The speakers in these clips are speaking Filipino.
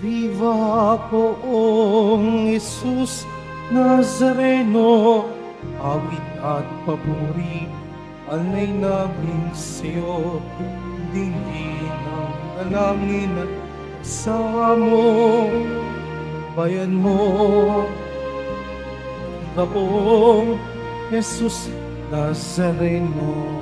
Viva poong Jesus Nazareno, awit at papuri, alay namin sa'yo, dinggin ang dalangin at sa mo, bayan mo. Viva poong Jesus Nazareno.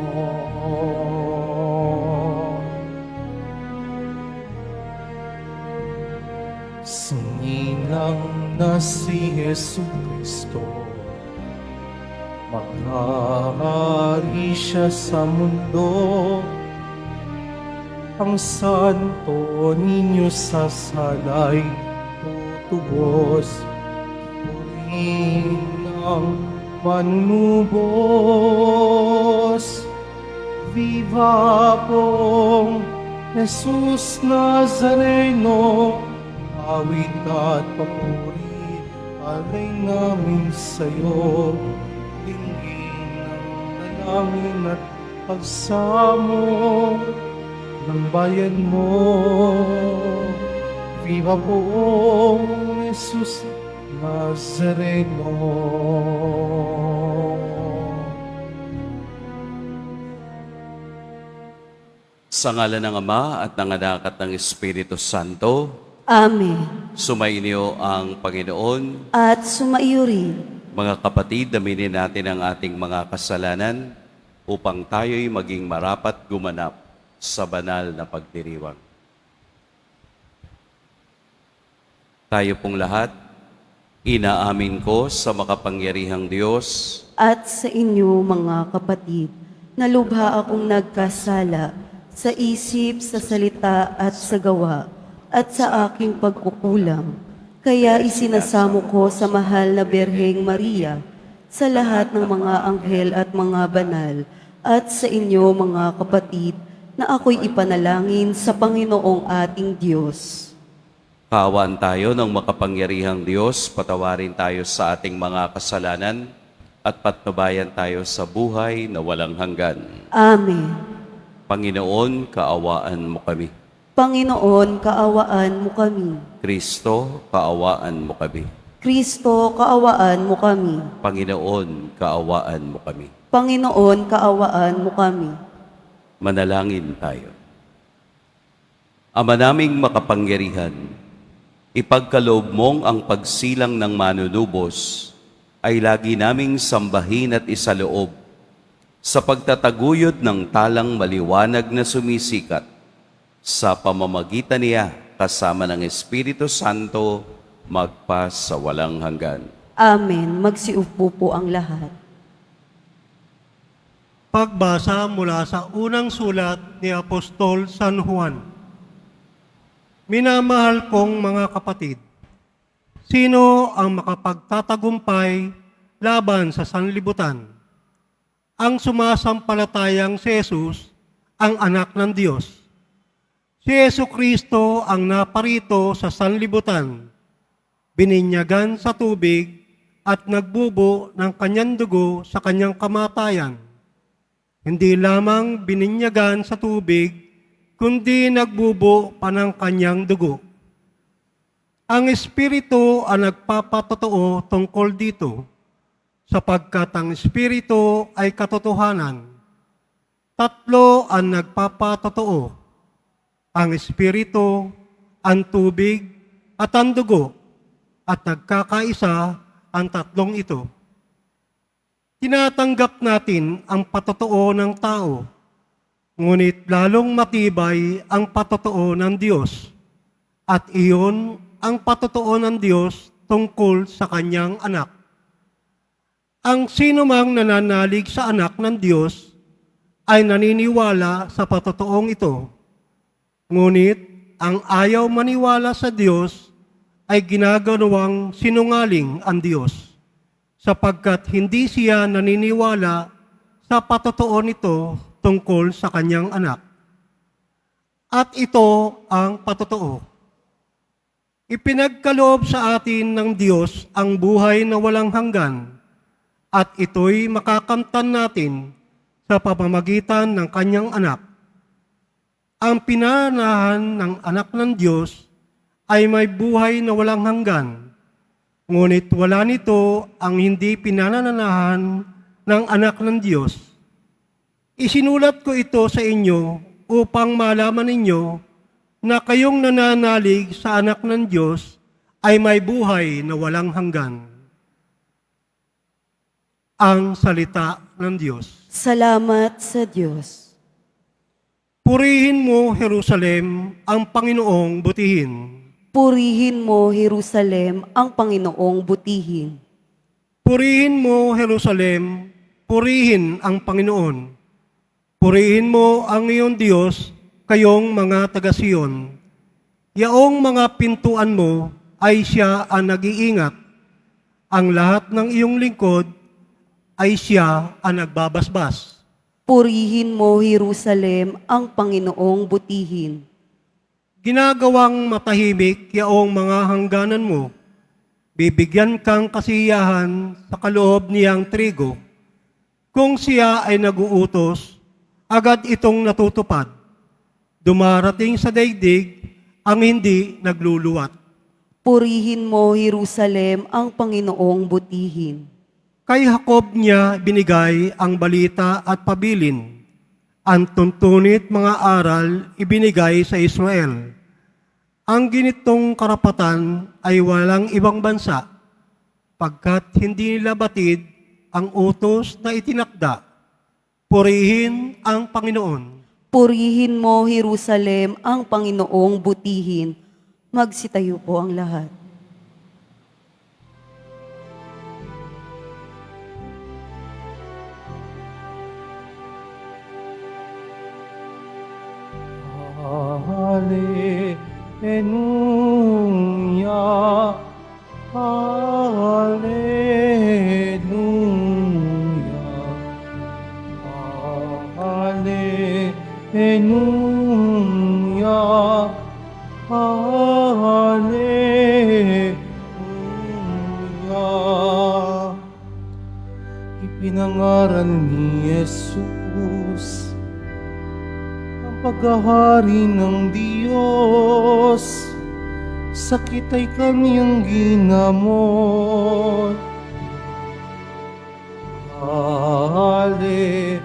Sinilang na si Jesu Cristo, maghahari siya sa mundo. Ang santo ninyo sa salay tutubos, purihin ng manunubos. Viva poong Jesus Nazareno, awit at papuri, alay namin sa'yo, dinggin ang dalangin at pagsamo ng bayan mo. Viva poong Jesus Nazareno. Sa ngalan ng Ama at ng Anak at ng Espiritu Santo, Amen. sumainyo ang Panginoon. At sumaiyo rin. Mga kapatid, aminin natin ang ating mga kasalanan upang tayo'y maging marapat gumanap sa banal na pagdiriwang. Tayo pong lahat, inaamin ko sa makapangyarihang Diyos At sa inyo, mga kapatid, na lubha akong nagkasala sa isip, sa salita at sa gawa, at sa aking pagkukulang. Kaya isinasamo ko sa mahal na Birheng Maria, sa lahat ng mga anghel at mga banal, at sa inyo, mga kapatid, na ako'y ipanalangin sa Panginoong ating Diyos. Kaawaan tayo ng makapangyarihang Diyos, patawarin tayo sa ating mga kasalanan, at patnubayan tayo sa buhay na walang hanggan. Amen. Panginoon, kaawaan mo kami. Panginoon, kaawaan mo kami. Kristo, kaawaan mo kami. Kristo, kaawaan mo kami. Panginoon, kaawaan mo kami. Panginoon, kaawaan mo kami. Manalangin tayo. Ama naming makapangyarihan, ipagkaloob mong ang pagsilang ng manunubos ay lagi naming sambahin at isaloob sa pagtataguyod ng talang maliwanag na sumisikat sa pamamagitan niya kasama ng Espiritu Santo magpa sa walang hanggan. Amen. Magsiupo po ang lahat. Pagbasa mula sa unang sulat ni Apostol San Juan. Minamahal kong mga kapatid, sino ang makapagtatagumpay laban sa sanlibutan? Ang sumasampalatayang si Jesus, ang anak ng Diyos. Si Jesucristo ang naparito sa sanlibutan, bininyagan sa tubig at nagbubo ng kanyang dugo sa kanyang kamatayan. Hindi lamang bininyagan sa tubig, kundi nagbubo pa ng kanyang dugo. Ang Espiritu ang nagpapatotoo tungkol dito, sapagkat ang Espiritu ay katotohanan. Tatlo ang nagpapatotoo, ang Espiritu, ang tubig, at ang dugo, at nagkakaisa ang tatlong ito. Tinatanggap natin ang patotoo ng tao, ngunit lalong matibay ang patotoo ng Diyos, at iyon ang patotoo ng Diyos tungkol sa kanyang anak. Ang sinumang nananalig sa anak ng Diyos ay naniniwala sa patotoong ito. Ngunit ang ayaw maniwala sa Diyos ay ginagawang sinungaling ang Diyos, sapagkat hindi siya naniniwala sa patotoo nito tungkol sa kanyang anak. At ito ang patotoo. Ipinagkaloob sa atin ng Diyos ang buhay na walang hanggan, at ito'y makakamtan natin sa pamamagitan ng kanyang anak. Ang pinanahan ng anak ng Diyos ay may buhay na walang hanggan. Ngunit wala nito ang hindi pinanananahan ng anak ng Diyos. Isinulat ko ito sa inyo upang malaman ninyo na kayong nananalig sa anak ng Diyos ay may buhay na walang hanggan. Ang salita ng Diyos. Salamat sa Diyos. Purihin mo, Jerusalem, ang Panginoong butihin. Purihin mo, Jerusalem, ang Panginoong butihin. Purihin mo, Jerusalem, purihin ang Panginoon. Purihin mo ang iyong Diyos, kayong mga taga-Siyon. Yaong mga pintuan mo ay siya ang nag-iingat. Ang lahat ng iyong lingkod ay siya ang nagbabasbas. Purihin mo, Jerusalem, ang Panginoong butihin. Ginagawang matahimik yaong mga hangganan mo. Bibigyan kang kasiyahan sa kaloob niyang trigo. Kung siya ay naguutos, agad itong natutupad. Dumarating sa daigdig ang hindi nagluluwat. Purihin mo, Jerusalem, ang Panginoong butihin. Kay Jacob niya binigay ang balita at pabilin. Ang tuntunit mga aral ibinigay sa Israel. Ang ginitong karapatan ay walang ibang bansa, pagkat hindi nila batid ang utos na itinakda. Purihin ang Panginoon. Purihin mo, Jerusalem, ang Panginoong butihin. Magsitayo po ang lahat. Hallelujah, hallelujah, hallelujah, hallelujah. Ipinangaral ni Jesus ang paghahari ng Diyos, sakit ay kaniyang ginamot. Hallelujah,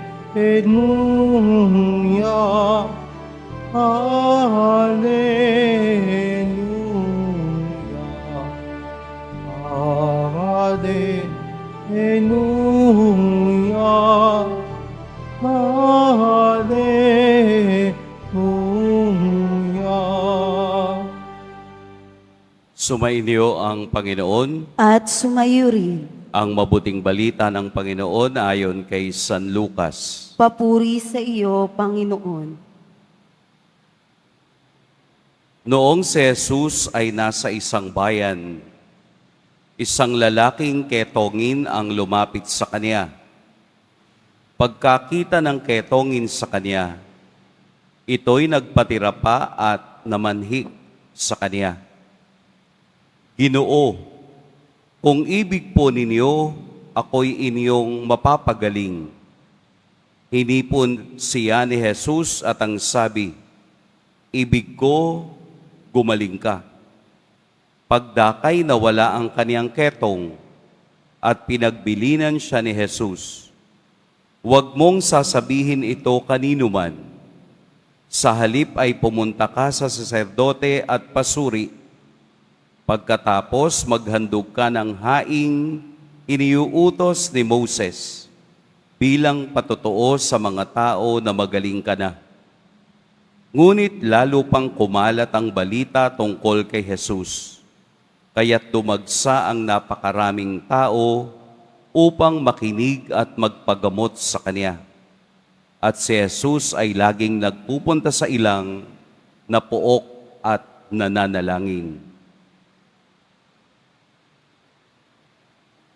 hallelujah, hallelujah, hallelujah. Sumainyo ang Panginoon. At sumayo rin. Ang mabuting balita ng Panginoon ayon kay San Lucas. Papuri sa iyo, Panginoon. Noong si Jesus ay nasa isang bayan, isang lalaking ketongin ang lumapit sa kanya. Pagkakita ng ketongin sa kanya, ito'y nagpatira pa at namanhik sa kanya. Ginoo, kung ibig po ninyo, ako'y inyong mapapagaling. Hinipon siya ni Jesus at ang sabi, ibig ko, gumaling ka. Pagdakay nawala ang kaniyang ketong at pinagbilinan siya ni Jesus. Huwag mong sasabihin ito kanino man. Sa halip ay pumunta ka sa saserdote at pasuri. Pagkatapos maghandog ka ng haing iniuutos ni Moses bilang patotoo sa mga tao na magaling ka na. Ngunit lalo pang kumalat ang balita tungkol kay Jesus, kaya't dumagsa ang napakaraming tao upang makinig at magpagamot sa kanya. At si Jesus ay laging nagpupunta sa ilang na pook at nananalangin.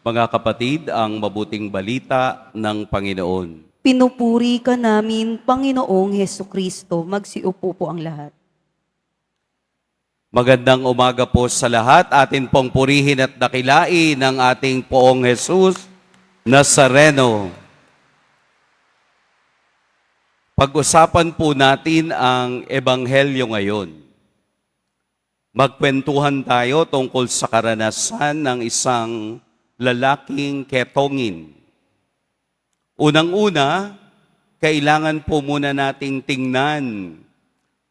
Mga kapatid, ang mabuting balita ng Panginoon. Pinupuri ka namin, Panginoong Hesukristo. Magsiupo po ang lahat. Magandang umaga po sa lahat. Atin pong purihin at dakilain ng ating Poong Jesus Nazareno. Pag-usapan po natin ang Ebanghelyo ngayon. Magkwentuhan tayo tungkol sa karanasan ng isang lalaking ketongin. Unang-una, kailangan po muna nating tingnan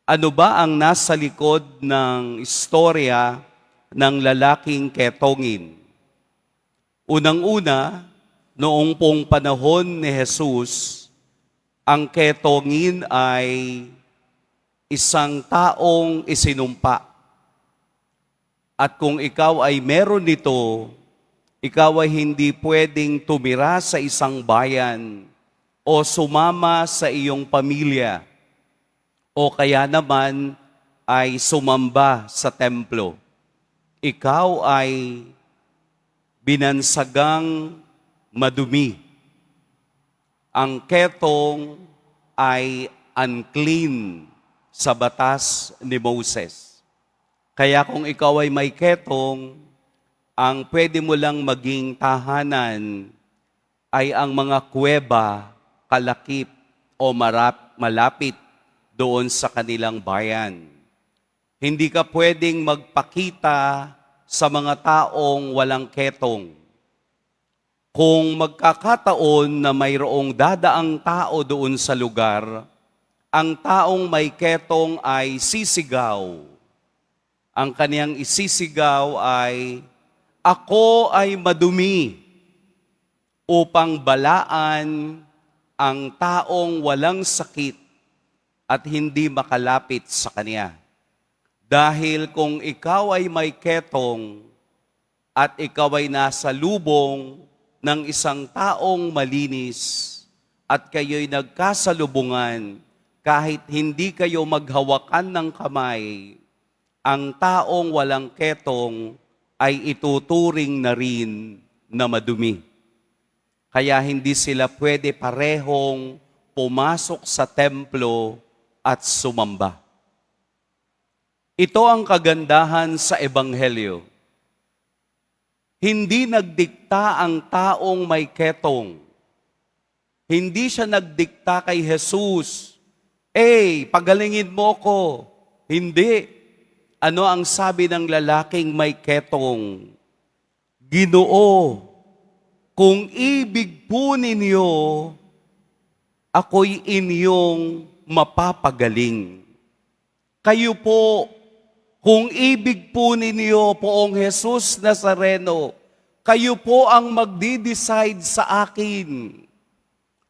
ano ba ang nasa likod ng istorya ng lalaking ketongin. Unang-una, noong pong panahon ni Jesus, ang ketongin ay isang taong isinumpa. At kung ikaw ay meron nito, ikaw ay hindi pwedeng tumira sa isang bayan o sumama sa iyong pamilya o kaya naman ay sumamba sa templo. Ikaw ay binansagang madumi. Ang ketong ay unclean sa batas ni Moses. Kaya kung ikaw ay may ketong, ang pwede mo lang maging tahanan ay ang mga kuweba, kalakip o malapit doon sa kanilang bayan. Hindi ka pwedeng magpakita sa mga taong walang ketong. Kung magkakataon na mayroong dadaang tao doon sa lugar, ang taong may ketong ay sisigaw. Ang kaniyang isisigaw ay, "Ako ay madumi," upang balaan ang taong walang sakit at hindi makalapit sa kaniya. Dahil kung ikaw ay may ketong at ikaw ay nasa lubong ng isang taong malinis at kayo'y nagkasalubungan, kahit hindi kayo maghawakan ng kamay, ang taong walang ketong ay ituturing na rin na madumi. Kaya hindi sila pwede parehong pumasok sa templo at sumamba. Ito ang kagandahan sa Ebanghelyo. Hindi nagdikta ang taong may ketong. Hindi siya nagdikta kay Jesus, pagalingin mo ko. Hindi. Ano ang sabi ng lalaking may ketong? "Ginoo, kung ibig po ninyo, ako'y inyong mapapagaling." Kayo po, kung ibig po ninyo, Poong Jesus Nazareno, kayo po ang magdi-decide sa akin.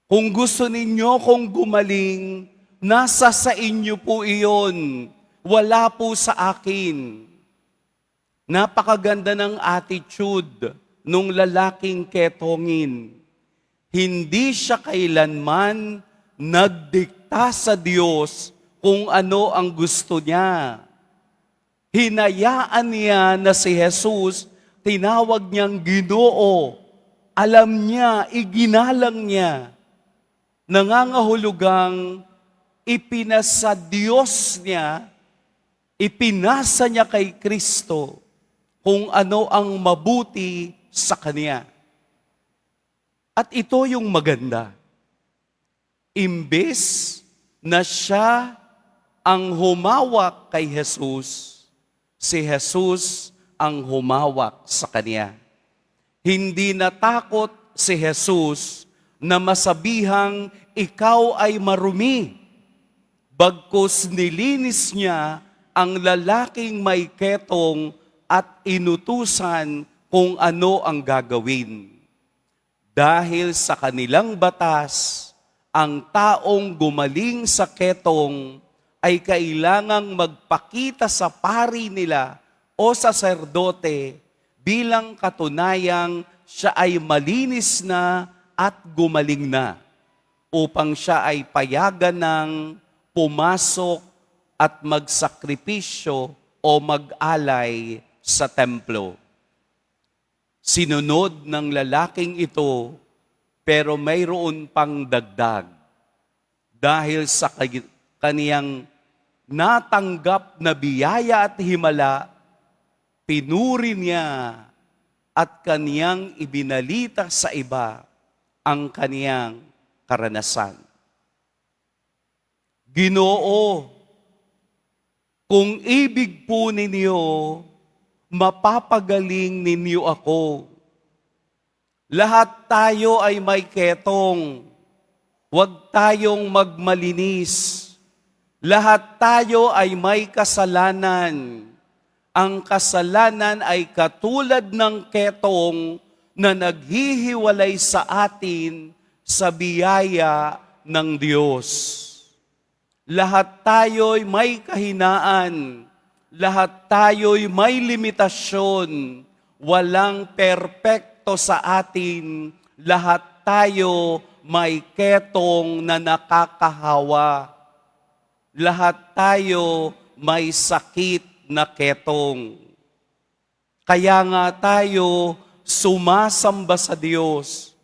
Kung gusto ninyo kong gumaling, nasa sa inyo po iyon. Wala po sa akin. Napakaganda ng attitude nung lalaking ketongin. Hindi siya kailanman nagdikta sa Diyos kung ano ang gusto niya. Hinayaan niya na si Jesus, tinawag niyang Ginoo. Alam niya, iginalang niya. Nangangahulugang ipinasa Diyos niya, ipinasa niya kay Kristo kung ano ang mabuti sa Kanya. At ito yung maganda. Imbes na siya ang humawak kay Jesus, si Jesus ang humawak sa Kanya. Hindi natakot si Jesus na masabihang ikaw ay marumi. Bagkus nilinis niya ang lalaking may ketong at inutusan kung ano ang gagawin. Dahil sa kanilang batas, ang taong gumaling sa ketong ay kailangang magpakita sa pari nila o saserdote bilang katunayang siya ay malinis na at gumaling na upang siya ay payagan ng pumasok at magsakripisyo o mag-alay sa templo. Sinunod ng lalaking ito, pero mayroon pang dagdag. Dahil sa kaniyang natanggap na biyaya at himala, pinuri niya at kaniyang ibinalita sa iba ang kaniyang karanasan. Ginoo, Kung ibig po ninyo, mapapagaling ninyo ako. Lahat tayo ay may ketong. Huwag tayong magmalinis. Lahat tayo ay may kasalanan. Ang kasalanan ay katulad ng ketong na naghihiwalay sa atin sa biyaya ng Diyos. Lahat tayo'y may kahinaan. Lahat tayo'y may limitasyon. Walang perpekto sa atin. Lahat tayo may ketong na nakakahawa. Lahat tayo may sakit na ketong. Kaya nga tayo sumasamba sa Diyos.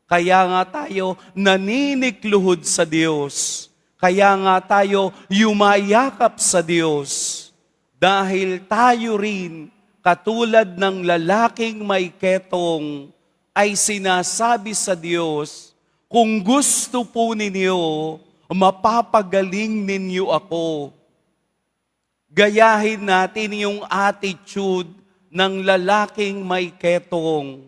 Kaya nga tayo naninikluhod sa Diyos. Kaya nga tayo yumayakap sa Diyos. Dahil tayo rin, katulad ng lalaking may ketong, ay sinasabi sa Diyos, kung gusto po ninyo, mapapagaling ninyo ako. Gayahin natin yung attitude ng lalaking may ketong.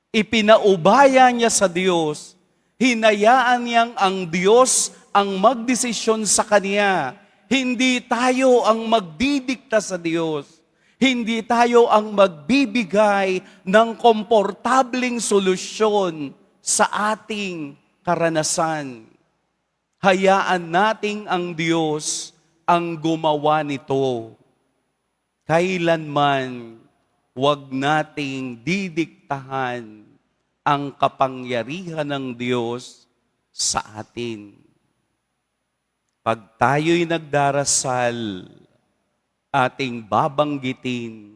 Ipinaubaya niya sa Diyos. Hinayaan niyang ang Diyos ang magdesisyon sa kanya. Hindi tayo ang magdidikta sa Diyos. Hindi tayo ang magbibigay ng komportabling solusyon sa ating karanasan. Hayaan nating ang Diyos ang gumawa nito. Kailanman, huwag nating didiktahan ang kapangyarihan ng Diyos sa atin. Pag tayo'y nagdarasal, ating babanggitin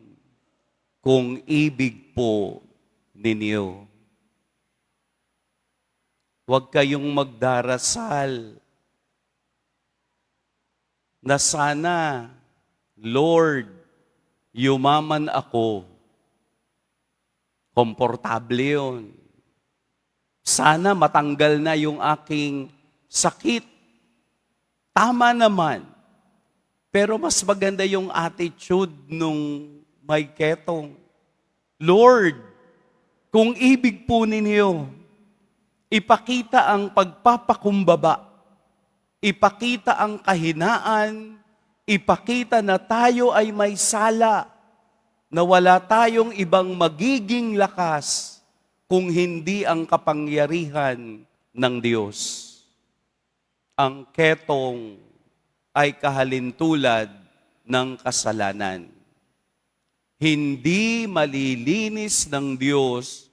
kung ibig po ninyo. Huwag kayong magdarasal na sana, Lord, yumaman ako. Komportable yun. Sana matanggal na yung aking sakit. Tama naman. Pero mas maganda yung attitude nung may ketong. Lord, kung ibig po ninyo, ipakita ang pagpapakumbaba, ipakita ang kahinaan, ipakita na tayo ay may sala, na wala tayong ibang magiging lakas kung hindi ang kapangyarihan ng Diyos. Ang ketong ay kahalintulad ng kasalanan. Hindi malilinis ng Diyos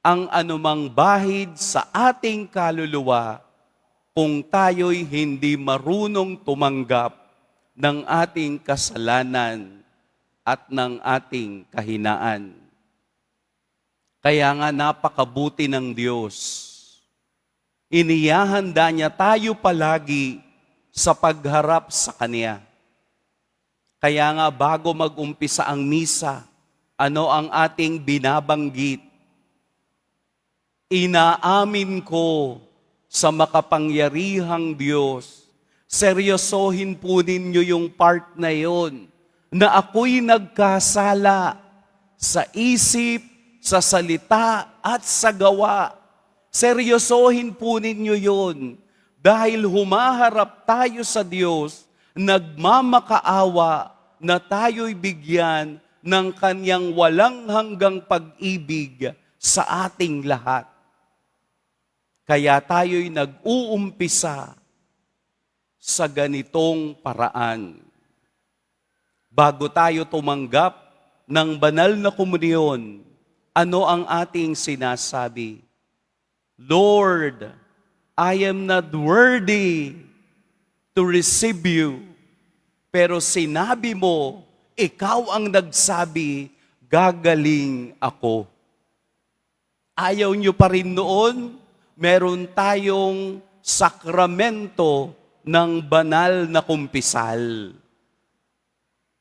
ang anumang bahid sa ating kaluluwa kung tayo'y hindi marunong tumanggap ng ating kasalanan at ng ating kahinaan. Kaya nga napakabuti ng Diyos. Inihahanda niya tayo palagi sa pagharap sa Kanya. Kaya nga bago mag-umpisa ang misa, ano ang ating binabanggit? Inaamin ko sa makapangyarihang Diyos. Seryosohin po ninyo yung part na yon, na ako'y nagkasala sa isip, sa salita, at sa gawa. Seryosohin po ninyo yun. Dahil humaharap tayo sa Diyos, nagmamakaawa na tayo'y bigyan ng Kanyang walang hanggang pag-ibig sa ating lahat. Kaya tayo'y nag-uumpisa sa ganitong paraan. Bago tayo tumanggap ng banal na komunyon, ano ang ating sinasabi? Lord, I am not worthy to receive you. Pero sinabi mo, ikaw ang nagsabi, gagaling ako. Ayaw nyo pa rin noon, meron tayong sakramento ng banal na kumpisal.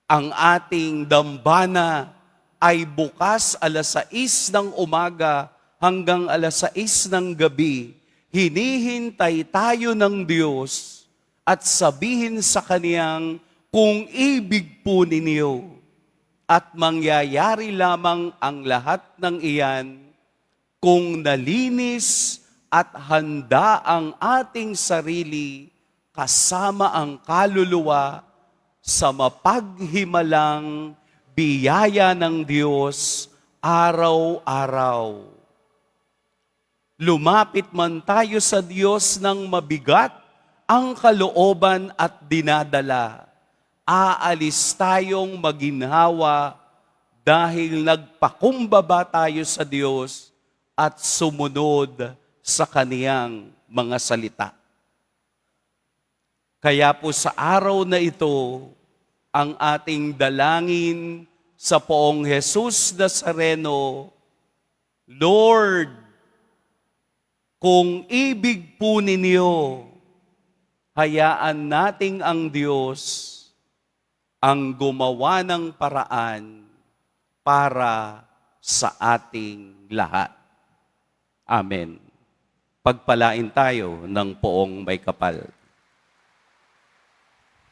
Ang ating dambana ay bukas 6:00 ng umaga hanggang 6:00 ng gabi. Hinihintay tayo ng Diyos at sabihin sa Kaniyang, kung ibig po ninyo at mangyayari lamang ang lahat ng iyan kung nalinis at handa ang ating sarili kasama ang kaluluwa sa mapaghimalang biyaya ng Diyos araw-araw. Lumapit man tayo sa Diyos ng mabigat ang kalooban at dinadala, aalis tayong maginhawa dahil nagpakumbaba tayo sa Diyos at sumunod sa Kaniyang mga salita. Kaya po sa araw na ito, ang ating dalangin sa Poong Jesus Nazareno, Lord, kung ibig po ninyo, hayaan nating ang Diyos ang gumawa ng paraan para sa ating lahat. Amen. Pagpalain tayo ng Poong may kapal.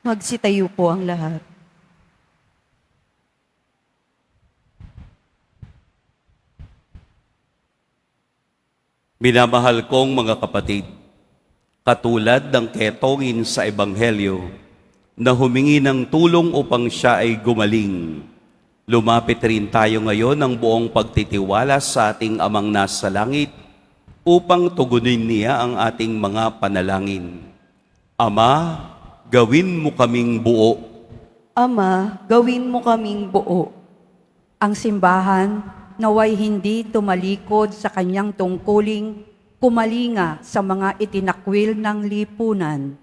Magsitayo po ang lahat. Minamahal kong mga kapatid, katulad ng ketongin sa Ebanghelyo na humingi ng tulong upang siya ay gumaling, lumapit rin tayo ngayon ng buong pagtitiwala sa ating Amang nasa langit upang tugunin niya ang ating mga panalangin. Ama, gawin mo kaming buo. Ama, gawin mo kaming buo. Ang simbahan naway hindi tumalikod sa kanyang tungkuling kumalinga sa mga itinakwil ng lipunan.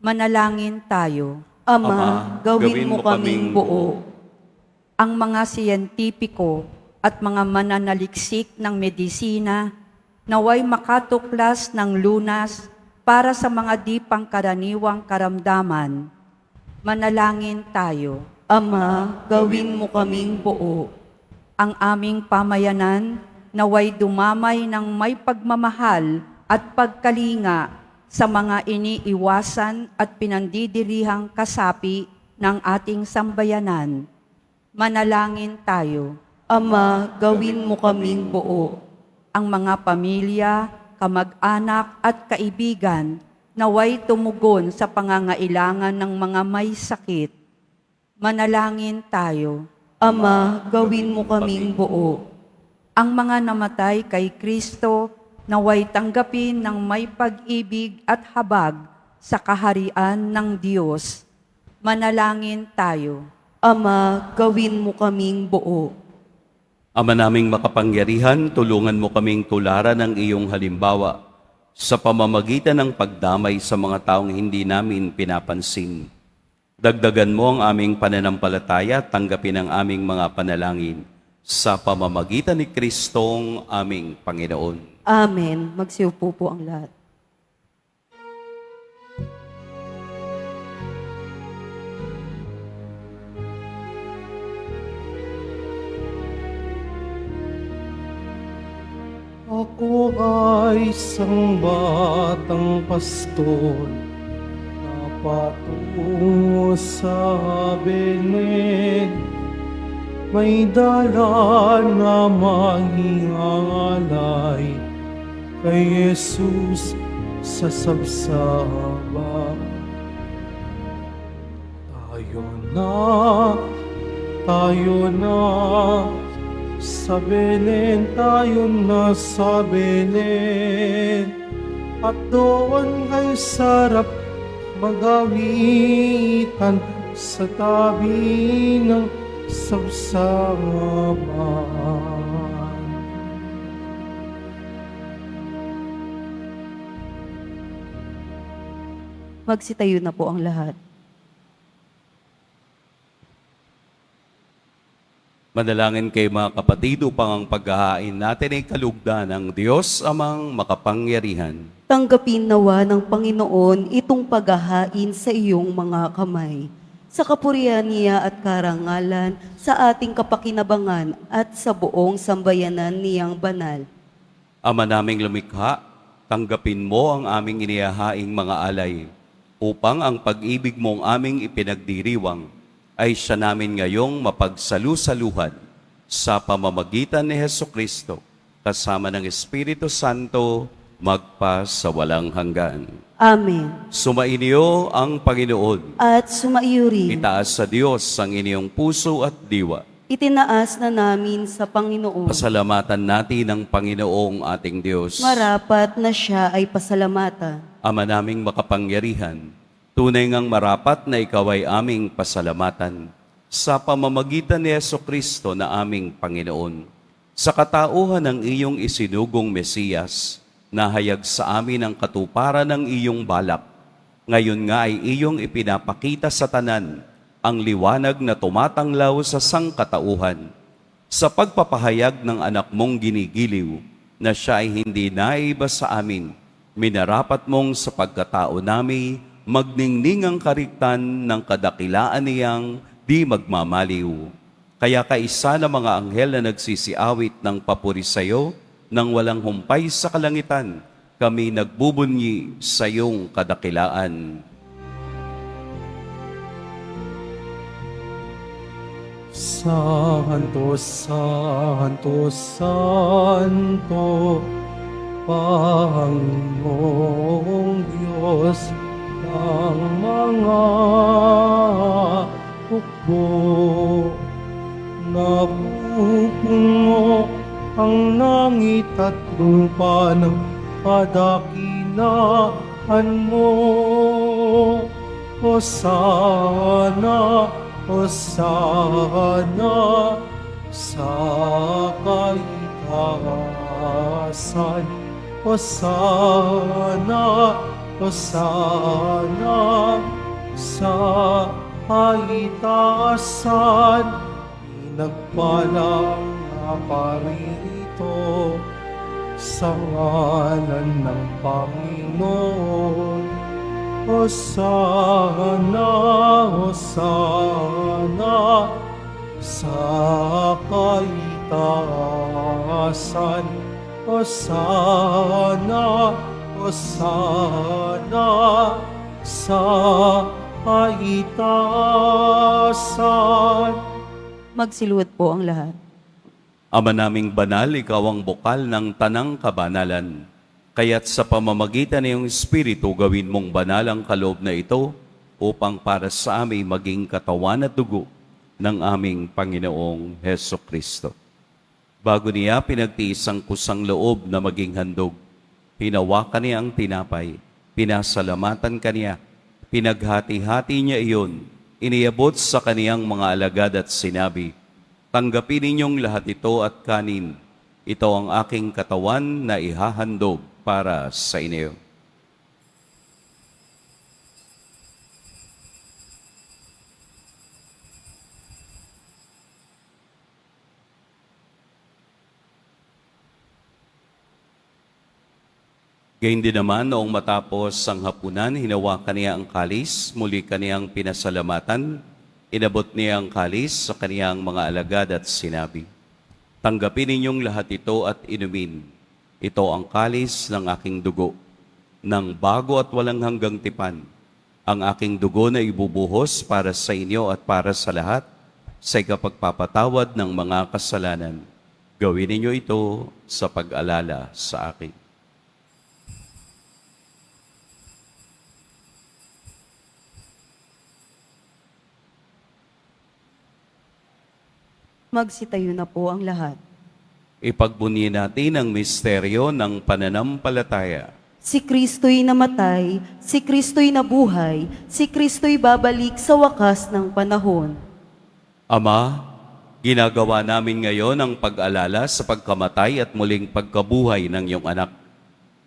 Manalangin tayo. Ama, gawin mo kaming buo. Ang mga siyentipiko at mga mananaliksik ng medisina naway makatuklas ng lunas para sa mga di pangkaraniwang karamdaman. Manalangin tayo. Ama, gawin mo kaming buo. Ang aming pamayanan naway dumamay ng may pagmamahal at pagkalinga sa mga iniiwasan at pinandidirihang kasapi ng ating sambayanan. Manalangin tayo. Ama, gawin mo kaming buo. Ang mga pamilya, kamag-anak at kaibigan naway tumugon sa pangangailangan ng mga may sakit. Manalangin tayo. Ama, gawin mo kaming buo. Ang mga namatay kay Kristo naway tanggapin ng may pag-ibig at habag sa kaharian ng Diyos. Manalangin tayo. Ama, gawin mo kaming buo. Ama naming makapangyarihan, tulungan mo kaming tularan ng iyong halimbawa sa pamamagitan ng pagdamay sa mga taong hindi namin pinapansin. Dagdagan mo ang aming pananampalataya at tanggapin ang aming mga panalangin sa pamamagitan ni Kristong aming Panginoon. Amen. Magsiupo po ang lahat. Ako ay isang batang pastor na patungo sa Benin. May dala na manghihalay kay Jesus sa sabsaba. Tayo na, sa Belen, tayo na sa Belen. At doon ay sarap magawitan sa tabi ng sabsaban. Magsitayo na po ang lahat. Manalangin kay mga kapatid upang ang paghahain natin ay kalugdan ng Diyos amang makapangyarihan. Tanggapin nawa ng Panginoon itong paghahain sa iyong mga kamay, sa kapurihan niya at karangalan, sa ating kapakinabangan at sa buong sambayanan niyang banal. Ama naming lumikha, tanggapin mo ang aming inihahaing mga alay upang ang pag-ibig mong aming ipinagdiriwang ay siya namin ngayong mapagsalusaluhan sa pamamagitan ni Hesukristo kasama ng Espiritu Santo magpa sa walang hanggan. Amen. Sumainyo ang Panginoon. At sumaiyo rin. Itaas sa Diyos ang inyong puso at diwa. Itinaas na namin sa Panginoon. Pasalamatan natin ang Panginoong ating Diyos. Marapat na siya ay pasalamatan. Ama naming makapangyarihan, tunay ngang marapat na ikaw ay aming pasalamatan sa pamamagitan ni Jesucristo na aming Panginoon. Sa katauhan ng iyong isinugong Mesiyas, nahayag sa amin ang katuparan ng iyong balak. Ngayon nga ay iyong ipinapakita sa tanan ang liwanag na tumatanglaw sa sangkatauhan. Sa pagpapahayag ng anak mong ginigiliw na siya ay hindi naiba sa amin, minarapat mong sa pagkatao nami magningning ang kariktan ng kadakilaan niyang di magmamaliw. Kaya kaisa ng mga anghel na nagsisiawit ng papuri sa iyo, nang walang humpay sa kalangitan, kami nagbubunyi sa iyong kadakilaan. Santo, Santo, Santo, Panginoong Diyos ng mga hukbo. Napupuno ang langit at lupa ng kadakilaan mo. Hosana, Hosana sa kaitaasan. Hosana, Hosana sa kaitaasan. Pinagpalang na paririto sa ngalan ng Panginoon. Hosana, Hosana sa kaitaasan. Hosana, Hosana sa kaitaasan. Magsiluhod po ang lahat. Ama naming banal, ikaw ang bukal ng tanang kabanalan. Kaya't sa pamamagitan ng iyong Espiritu, gawin mong banal ang kaloob na ito upang para sa amin maging katawan at dugo ng aming Panginoong Hesukristo. Bago niya pinagtiis ang kusang loob na maging handog, hinawakan niya ang tinapay, pinasalamatan kaniya, pinaghati-hati niya iyon, iniabot sa kaniyang mga alagad at sinabi, "Tanggapin ninyong lahat ito at kanin. Ito ang aking katawan na ihahandog para sa inyo." Gayun din naman, noong matapos ang hapunan, hinawakan niya ang kalis, muli kaniyang pinasalamatan, inabot niya ang kalis sa kaniyang mga alagad at sinabi, "Tanggapin ninyong lahat ito at inumin. Ito ang kalis ng aking dugo, ng bago at walang hanggang tipan. Ang aking dugo na ibubuhos para sa inyo at para sa lahat, sa ikapagpapatawad ng mga kasalanan. Gawin ninyo ito sa pag-alala sa akin." Magsitayo na po ang lahat. Ipagbunyi natin ang misteryo ng pananampalataya. Si Kristo'y namatay, si Kristo'y nabuhay, si Kristo'y babalik sa wakas ng panahon. Ama, ginagawa namin ngayon ang pag-alala sa pagkamatay at muling pagkabuhay ng iyong anak.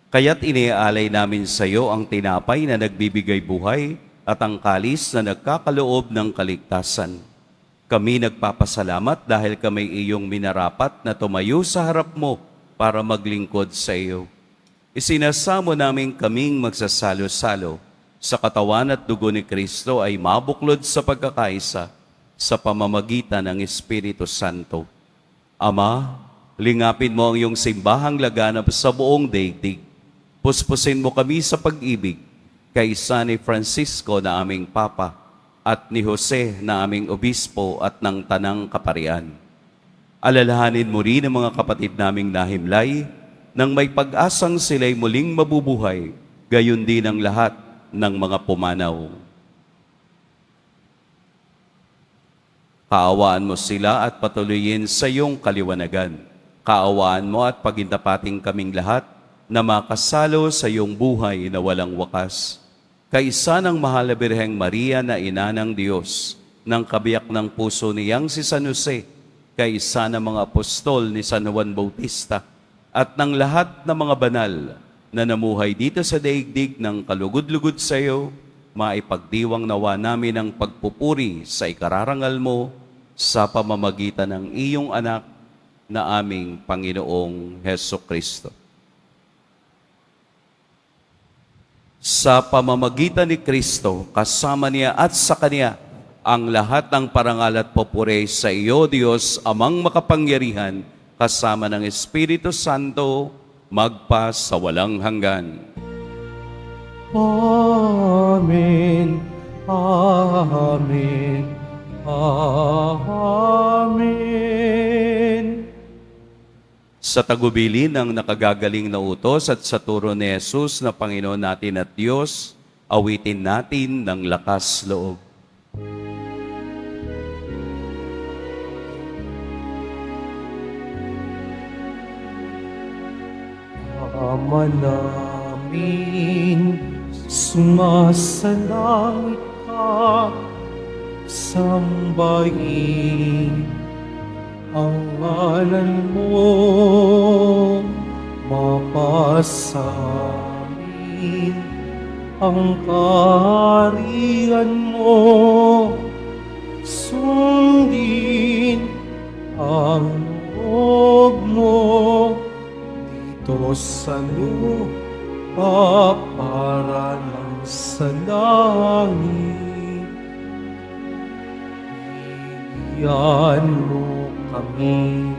Kaya't iniaalay namin sa iyo ang tinapay na nagbibigay buhay at ang kalis na nagkakaloob ng kaligtasan. Kami nagpapasalamat dahil kami iyong minarapat na tumayo sa harap mo para maglingkod sa iyo. Isinasamo namin kaming magsasalo-salo sa katawan at dugo ni Kristo ay mabuklod sa pagkakaisa sa pamamagitan ng Espiritu Santo. Ama, lingapin mo ang iyong simbahang laganap sa buong daigdig. Puspusin mo kami sa pag-ibig, kaisa ni Francisco na aming Papa, at ni Jose na aming Obispo at ng Tanang Kaparian. Alalahanin mo rin ang mga kapatid naming nahimlay, nang may pag-asang sila'y muling mabubuhay, gayon din ang lahat ng mga pumanaw. Kaawaan mo sila at patuloyin sa iyong kaliwanagan. Kaawaan mo at pagintapating kaming lahat na makasalo sa iyong buhay na walang wakas. Kaisa ng mahal na Birheng Maria na ina ng Diyos, ng kabiyak ng puso niyang si San Jose, kaisa ng mga apostol ni San Juan Bautista, at ng lahat ng mga banal na namuhay dito sa daigdig ng kalugod-lugod sa iyo, maipagdiwang nawa namin ang pagpupuri sa ikararangal mo sa pamamagitan ng iyong anak na aming Panginoong Heso Kristo. Sa pamamagitan ni Kristo, kasama niya at sa Kanya, ang lahat ng parangal at papuri sa iyo, Diyos, Amang makapangyarihan, kasama ng Espiritu Santo, magpa sa walang hanggan. Amen. Amen. Amen. Sa tagubilin ng nakagagaling na utos at sa turo ni Jesus na Panginoon natin at Diyos, awitin natin ng lakas loob. Ama namin, sumasalangit ka, sambahin ang ngalan mo, mapasamin ang kaharian mo, sundin ang loob mo dito sa lupa para lang sa langit. Bigyan mo kami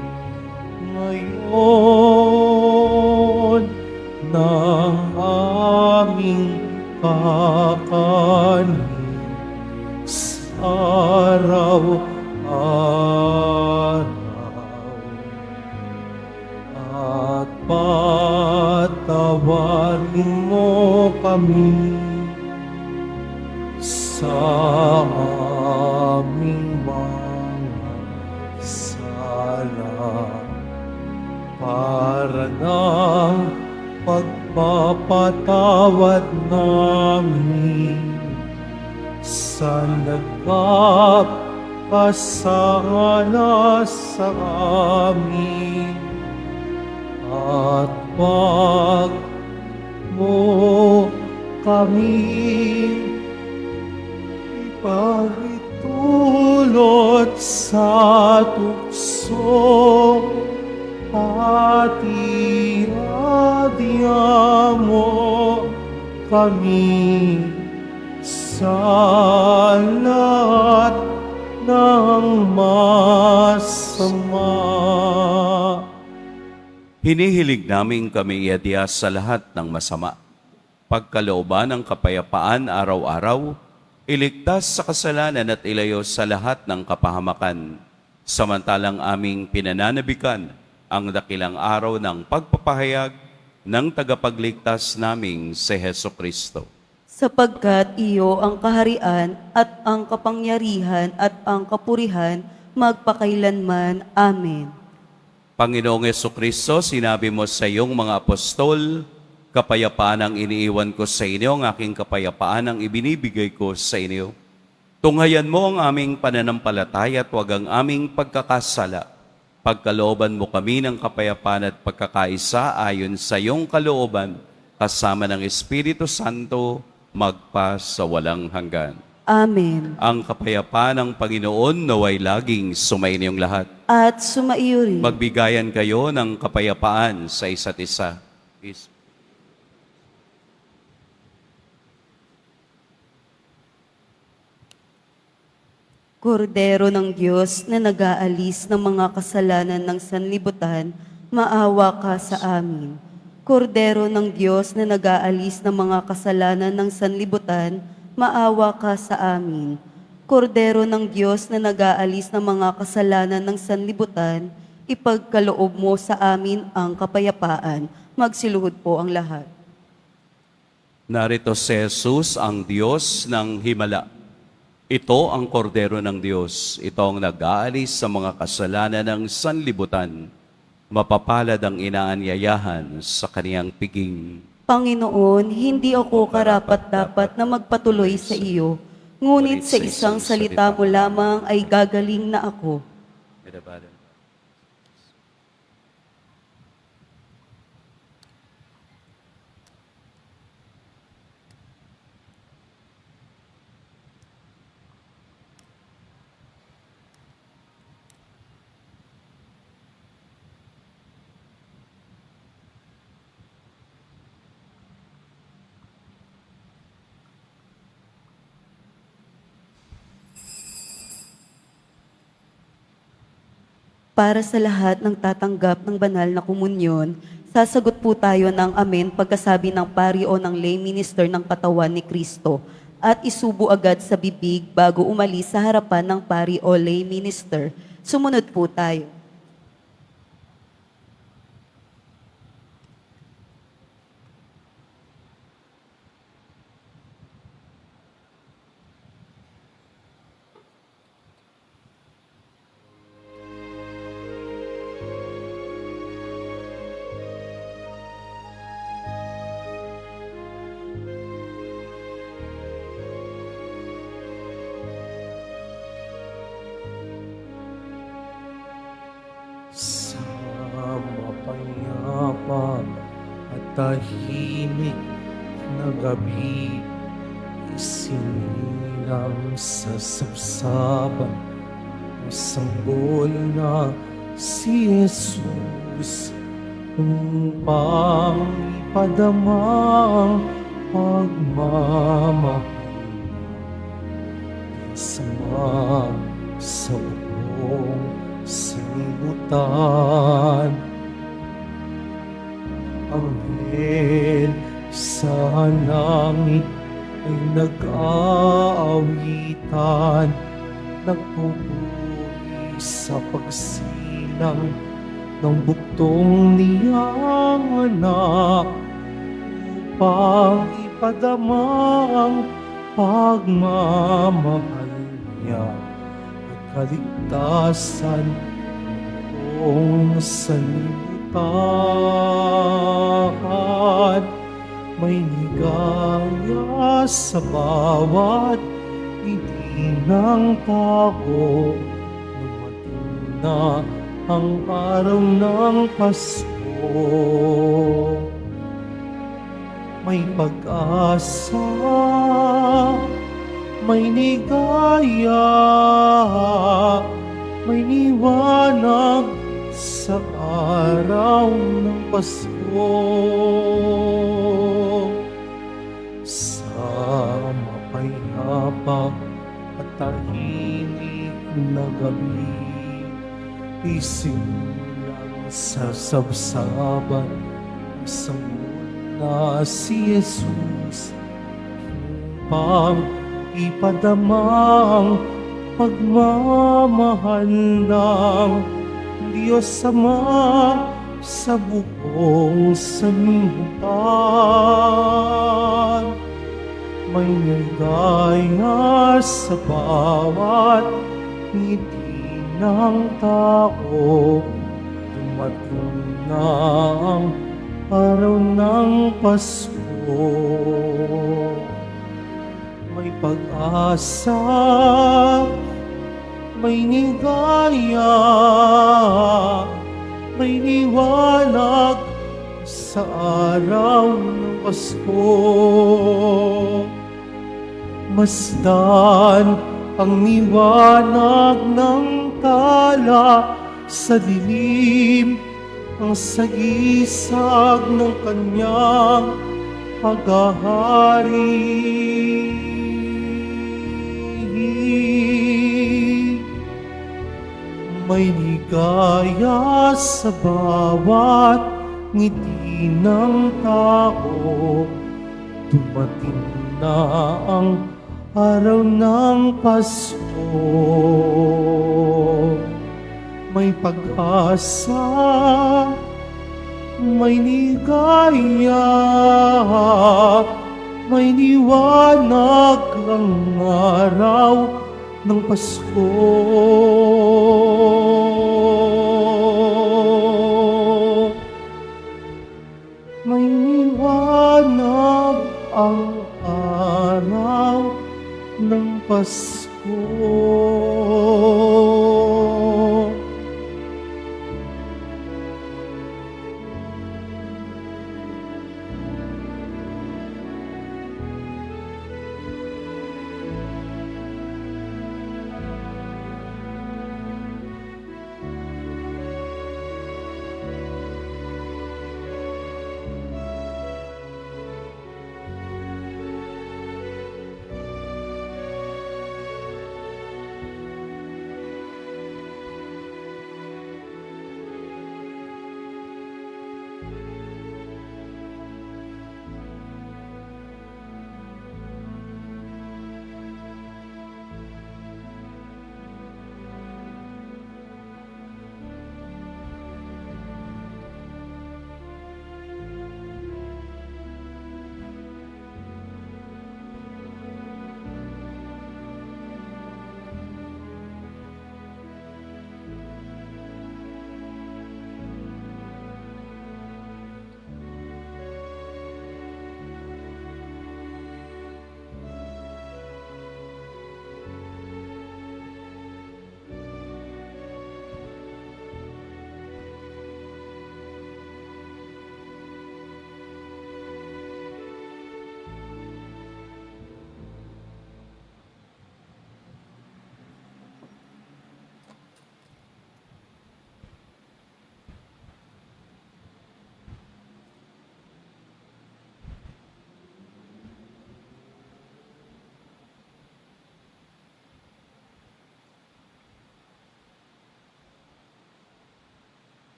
ngayon ng aming kakanin sa araw-araw. At patawarin mo kami sa aming mga sala para ng pagpapatawad namin sa nagkakasala sa amin. At wag mo kami ipagtulot sa tukso, at iadya mo kami sa lahat ng masama. Hinihilig namin kami iadya sa lahat ng masama. Pagkalooban ng kapayapaan araw-araw, iligtas sa kasalanan at ilayo sa lahat ng kapahamakan. Samantalang aming pinananabikan ang dakilang araw ng pagpapahayag ng tagapagligtas naming si Heso Kristo. Sapagkat iyo ang kaharian at ang kapangyarihan at ang kapurihan magpakailanman. Amen. Panginoong Jesucristo, sinabi mo sa iyong mga apostol, kapayapaan ang iniiwan ko sa inyo, ang aking kapayapaan ang ibinibigay ko sa inyo. Tunghayan mo ang aming pananampalataya at huwag ang aming pagkakasala. Pagkalooban mo kami ng kapayapaan at pagkakaisa ayon sa iyong kalooban, kasama ng Espiritu Santo, magpa sa walang hanggan. Amen. Ang kapayapaan ng Panginoon naway laging sumainyong lahat. At sumaiyo rin. Magbigayan kayo ng kapayapaan sa isa't isa. Peace. Kordero ng Diyos na nag-aalis ng mga kasalanan ng sanlibutan, maawa ka sa amin. Kordero ng Diyos na nag-aalis ng mga kasalanan ng sanlibutan, maawa ka sa amin. Kordero ng Diyos na nag-aalis ng mga kasalanan ng sanlibutan, ipagkaloob mo sa amin ang kapayapaan. Magsiluhod po ang lahat. Narito si Jesus, ang Diyos ng Himala. Ito ang kordero ng Diyos. Ito ang nag-aalis sa mga kasalanan ng sanlibutan. Mapapalad ang inaanyayahan sa kaniyang piging. Panginoon, hindi ako karapat-dapat na magpatuloy sa iyo, ngunit sa isang salita mo lamang ay gagaling na ako. Para sa lahat ng tatanggap ng banal na komunyon, sasagot po tayo ng amen pagkasabi ng pari o ng lay minister ng katawan ni Kristo at isubo agad sa bibig bago umalis sa harapan ng pari o lay minister. Sumunod po tayo. Sa mapayapa at tahimik na gabi, isinilang sa sabsaban ang sanggol na si Jesus upang ipadama ang pagmamahal sama sa buong sanlibutan. Anghel sa langit ay nag-aawitan, nagpupuri sa pagsilang ng buktong niyang anak upang ipadama ang pagmamahal niya at kaligtasan kung sanlibutan. May ligaya sa bawat ngiti ng tao. Dumating na ang araw ng Pasko. May pag-asa, may ligaya, may liwanag sa araw ng Pasko. Sa mapayapa at tahimik na gabi, isimulang sa sabsaban isang na si Jesus upang ipadamang pagmamahal ng Diyos Ama sa buong sanlibutan. May ligaya sa bawat ngiti ng tao. Dumating na ang araw ng Pasko. May pag-asa, may ligaya, may liwanag sa araw ng Pasko. Masdan ang liwanag ng tala sa dilim, ang sagisag ng kanyang paghahari. May ligaya sa bawat ngiti ng tao. Dumating na ang araw ng Pasko. May pag-asa, may ligaya, may liwanag ang araw ng Pasko. May liwanag ang araw ng Pasko.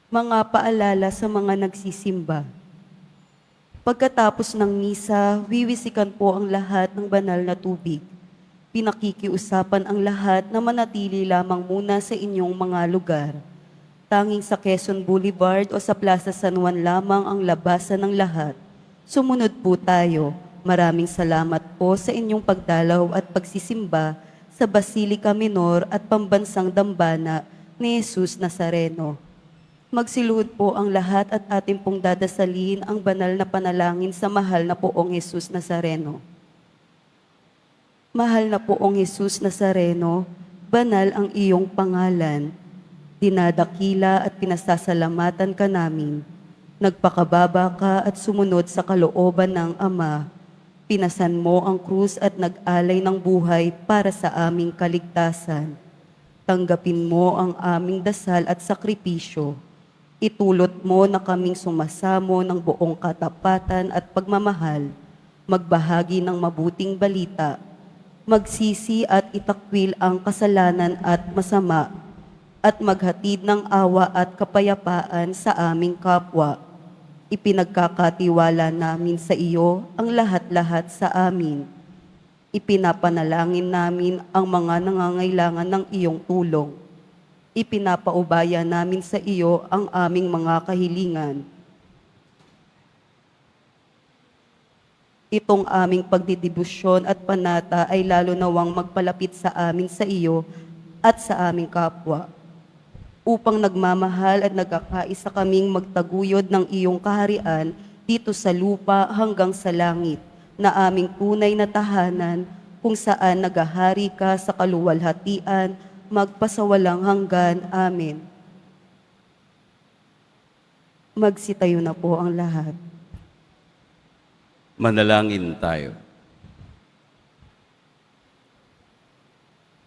Mga paalala sa mga nagsisimba. Pagkatapos ng misa, wiwisikan po ang lahat ng banal na tubig. Pinakikiusapan ang lahat na manatili lamang muna sa inyong mga lugar. Tanging sa Quezon Boulevard o sa Plaza San Juan lamang ang labasan ng lahat. Sumunod po tayo. Maraming salamat po sa inyong pagdalaw at pagsisimba sa Basilica Minor at Pambansang Dambana ni Jesus Nazareno. Magsiluhod po ang lahat at ating pong dadasalin ang banal na panalangin sa mahal na poong Jesus Nazareno. Mahal na poong Jesus Nazareno, banal ang iyong pangalan. Dinadakila at pinasasalamatan ka namin. Nagpakababa ka at sumunod sa kalooban ng Ama. Pinasan mo ang krus at nag-alay ng buhay para sa aming kaligtasan. Tanggapin mo ang aming dasal at sakripisyo. Itulot mo na kaming sumasamo ng buong katapatan at pagmamahal, magbahagi ng mabuting balita, magsisi at itakwil ang kasalanan at masama, at maghatid ng awa at kapayapaan sa aming kapwa. Ipinagkakatiwala namin sa iyo ang lahat-lahat sa amin. Ipinapanalangin namin ang mga nangangailangan ng iyong tulong. Ipinapaubaya namin sa iyo ang aming mga kahilingan. Itong aming pagdidibusyon at panata ay lalo nawang magpalapit sa amin sa iyo at sa aming kapwa. Upang nagmamahal at nagkakaisa kaming magtaguyod ng iyong kaharian dito sa lupa hanggang sa langit, na aming tunay na tahanan kung saan nagahari ka sa kaluwalhatian, magpasawalang hanggan. Amen. Magsitayo na po ang lahat. Manalangin tayo.